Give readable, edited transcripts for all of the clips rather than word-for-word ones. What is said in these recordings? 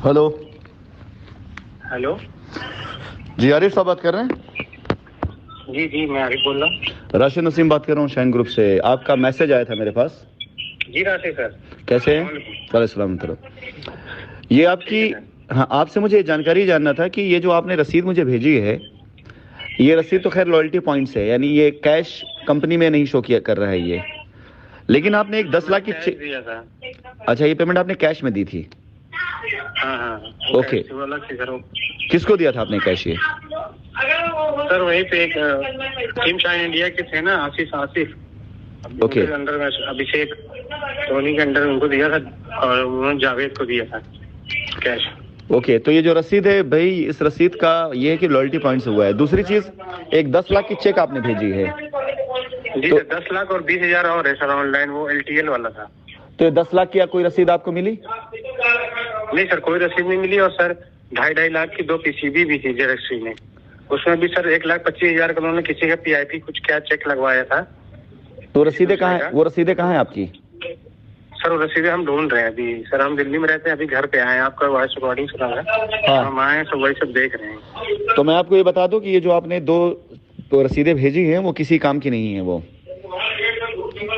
Hello. Hello. जी आरिफ साहब बात कर रहे हैं? जी जी, मैं आरिफ बोल रहा हूँ। राशिद नसीम बात कर रहा हूँ शाइन ग्रुप से। आपका मैसेज आया था मेरे पास। जी राशिद सर, कैसे हैं? वालेकुम सलाम। ये आपकी, हाँ, आपसे मुझे ये जानकारी जानना था कि ये जो आपने रसीद मुझे भेजी है, ये रसीद तो खैर लॉयल्टी पॉइंट्स है, यानी ये कैश कंपनी में नहीं शो किया कर रहा है ये, लेकिन आपने एक 10 लाख की दिया था। अच्छा, ये पेमेंट आपने कैश में दी थी? हाँ हाँ, ओके। किसको दिया था आपने कैश ये? सर वहीं पे एक टीम शाइन इंडिया के थे ना, आसिफ ओके। अंडर में अभिषेक, तो उन्हीं के अंडर उनको दिया था और उन्होंने जावेद को दिया था कैश। ओके, तो ये जो रसीद है भाई, इस रसीद का ये है कि लॉयल्टी पॉइंट्स हुआ है। दूसरी चीज, एक 10 लाख की चेक आपने भेजी है जी तो 10 लाख और 20,000 और है सर ऑनलाइन, वो LTL वाला था। तो 10 लाख की कोई रसीद आपको मिली? नहीं सर, कोई रसीद नहीं मिली। और सर 2.5 लाख की 2 PCB भी थी जेरॉक्स में, उसमें भी सर 1,25,000 का उन्होंने किसी का PIP कुछ क्या चेक लगवाया था। तो रसीदें कहाँ है? वो रसीदें कहाँ है आपकी? सर वो रसीदें हम ढूंढ रहे हैं अभी। सर हम दिल्ली में रहते हैं, अभी घर पे आए हैं, आपका वॉइस रिकॉर्डिंग सुना है। हाँ। हम आए हैं, सब वही सब देख रहे हैं। तो मैं आपको ये बता दूं कि ये जो आपने 2 रसीदें भेजी हैं वो किसी काम की नहीं है वो।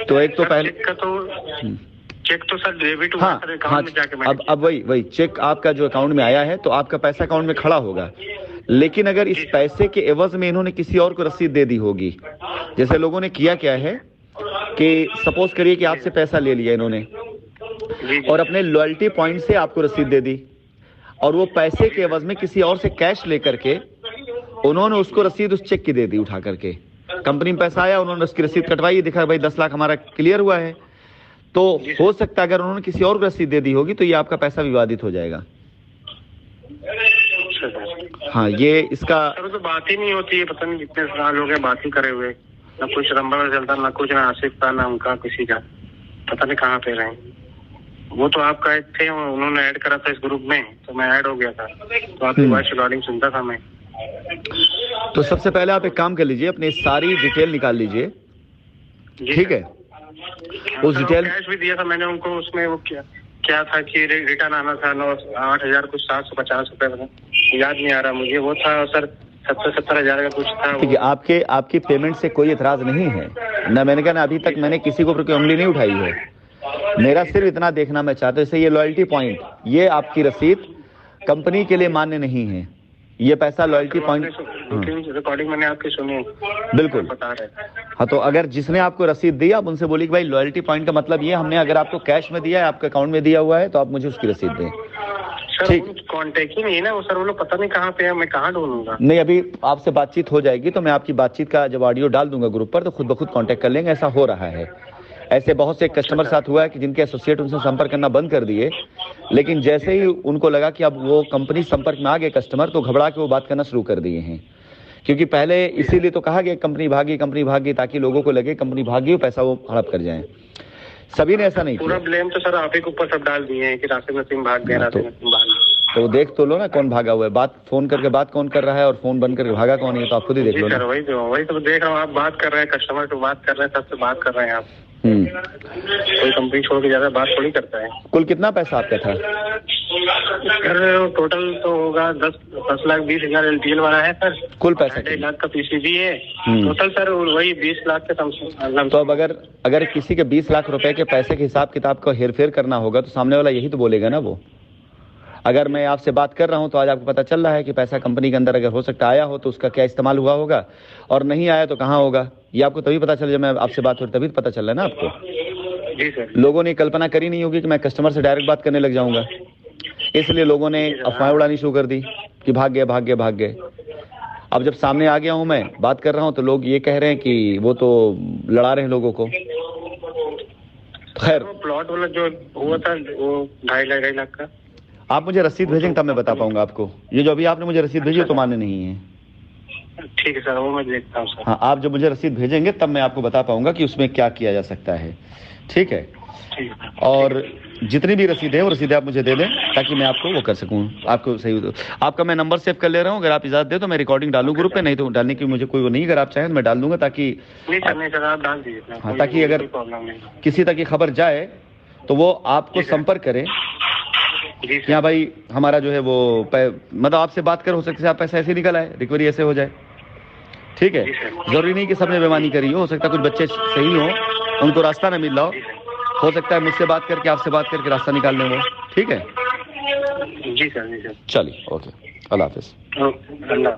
तो एक तो पहले चेक का तो चेक तो सर डेबिट हुआ, हाँ सर हाँ, अकाउंट में जाके अब वही चेक आपका जो अकाउंट में आया है, तो आपका पैसा अकाउंट में खड़ा होगा। लेकिन अगर इस पैसे के एवज में इन्होंने किसी और को रसीद दे दी होगी, जैसे लोगों ने किया क्या है कि सपोज करिए कि आपसे पैसा ले लिया इन्होंने और अपने लॉयल्टी पॉइंट से आपको रसीद दे दी, और वो पैसे के एवज में किसी और से कैश लेकर के उन्होंने उसको रसीद उस चेक की दे दी उठा करके। कंपनी में पैसा आया, उन्होंने उसकी रसीद कटवाई, दिखा भाई 10 लाख हमारा क्लियर हुआ है। तो हो सकता है अगर उन्होंने किसी और को रसीद दे दी होगी तो ये आपका पैसा विवादित हो जाएगा। हाँ, ये इसका सर तो बात ही नहीं होती है, पता नहीं कितने साल हो गए बात ही करे हुए, ना कुछ नंबर चलता, ना कुछ, ना आसिफ का, ना उनका किसी का, पता नहीं कहाँ पे रहे। वो तो आपका एक थे, उन्होंने ऐड करा था इस ग्रुप में, तो मैं ऐड हो गया था, तो आपकी वॉइस रिकॉर्डिंग सुनता था मैं। तो सबसे पहले आप एक काम कर लीजिए, अपनी सारी डिटेल निकाल लीजिए, ठीक है? उस डिटेल कैश भी दिया था मैंने उनको, उसमें वो क्या था कि रिटर्न आना था 8,000 कुछ 750 रुपए, याद नहीं आ रहा मुझे, वो था सर 70,000 का कुछ था। ठीक है, आपकी पेमेंट से कोई एतराज नहीं है ना, मैंने कहा ना अभी तक मैंने किसी को ऊपर कोई उंगली नहीं उठाई है। मेरा सिर्फ इतना देखना मैं चाहता हूँ, जैसे ये लॉयल्टी पॉइंट, ये आपकी रसीद कंपनी के लिए मान्य नहीं है। ये पैसा लॉयल्टी पॉइंट रिकॉर्डिंग मैंने आपकी सुनी, बिल्कुल बता रहे। हाँ, तो अगर जिसने आपको रसीद दी आप उनसे बोलिए कि भाई लॉयल्टी पॉइंट का मतलब ये हमने अगर आपको कैश में दिया है, आपके अकाउंट में दिया हुआ है, तो आप मुझे उसकी रसीद दें। ठीक, कांटेक्ट ही नहीं है ना वो सर, वो लोग पता नहीं कहाँ पे है, मैं कहाँ ढूंढूंगा। नहीं, अभी आपसे बातचीत हो जाएगी तो मैं आपकी बातचीत का जब ऑडियो डाल दूंगा ग्रुप पर, तो खुद ब खुद कांटेक्ट कर लेंगे। ऐसा हो रहा है, ऐसे बहुत से कस्टमर साथ हुआ है कि जिनके एसोसिएट उनसे संपर्क करना बंद कर दिए, लेकिन जैसे ही उनको लगा कि अब वो कंपनी संपर्क में आ गए कस्टमर, तो घबरा के वो बात करना शुरू कर दिए हैं। क्योंकि पहले इसीलिए तो कहा गया कंपनी भागी, ताकि लोगों को लगे कंपनी भागी हो, पैसा वो हड़प कर जाए। सभी ने ऐसा नहीं किया। पूरा ब्लेम तो सर आप ही के ऊपर सब डाल दिए हैं कि राशिद नसीम भाग गए, राशिद नसीम भाग गए। तो देख तो लो ना कौन भागा हुआ है, बात फोन करके बात कौन कर रहा है और फोन बंद करके भागा कौन है, तो आप खुद ही देख लो ना। वही तो देख रहा हूँ, आप बात कर रहे हैं, कस्टमर से बात कर रहे हैं, सबसे बात कर रहे हैं आप। कोई कंपनी छोड़ के ज्यादा बात थोड़ी करता है। कुल कितना पैसा आपका था? सर टोटल तो होगा 10,20,000 LTL वाला है सर। कुल पैसा 2.5 लाख का PCB है टोटल सर, वही 20 लाख के समथिंग। तो अब अगर किसी के 20 लाख रुपए के पैसे के हिसाब किताब को हेरफेर करना होगा, तो सामने वाला यही तो बोलेगा ना। वो अगर मैं आपसे बात कर रहा हूं तो आज आपको पता चल रहा है कि पैसा कंपनी के अंदर अगर हो सकता आया हो तो उसका क्या इस्तेमाल हुआ होगा, और नहीं आया तो कहाँ होगा, ये आपको तभी पता चल, जब मैं आपसे बात हो तभी पता चल रहा है ना आपको। जी सर। लोगों ने कल्पना करी नहीं होगी कि मैं कस्टमर से डायरेक्ट बात करने लग जाऊंगा, इसलिए लोगों ने अफवाहें उड़ानी शुरू कर दी कि भाग गए। अब जब सामने आ गया हूं, मैं बात कर रहा हूं, तो लोग ये कह रहे हैं कि वो तो लड़ा रहे हैं लोगों को। खैर, प्लॉट वाला जो हुआ था वो 2.5 लाख का, आप मुझे रसीद भेजेंगे तब मैं बता पाऊंगा आपको। ये जो अभी आपने मुझे रसीद भेजी तो मान्य नहीं है। ठीक है सर, वो मैं देखता हूँ सर। हाँ, आप जब मुझे रसीद भेजेंगे तब मैं आपको बता पाऊंगा कि उसमें क्या किया जा सकता है, ठीक है? और जितनी भी रसीदें हैं वो रसीदें आप मुझे दे दें ताकि मैं आपको वो कर सकूं, आपको सही। आपका मैं नंबर सेव कर ले रहा हूं, अगर आप इजाजत दे तो मैं रिकॉर्डिंग डालूं ग्रुप पे, नहीं तो डालने की मुझे कोई वो नहीं, अगर आप चाहें तो मैं डाल दूंगा, ताकि नहीं सर आप डाल दीजिए। हाँ, ताकि अगर किसी तक की खबर जाए तो वो आपको संपर्क करें, जी कि हाँ भाई हमारा जो है वो मतलब आपसे बात कर, हो सकता है आप पैसा ऐसे निकल आए, रिकवरी ऐसे हो जाए। ठीक है, जी सर। जरूरी नहीं कि सबने बेईमानी करी हो सकता है कुछ बच्चे सही हो, उनको रास्ता ना मिल रहा हो सकता है मुझसे बात करके, आपसे बात करके रास्ता निकाल लें वो। ठीक है, जी सर। जी सर। चलिए, ओके, अल्लाह हाफिज। अल्लाह।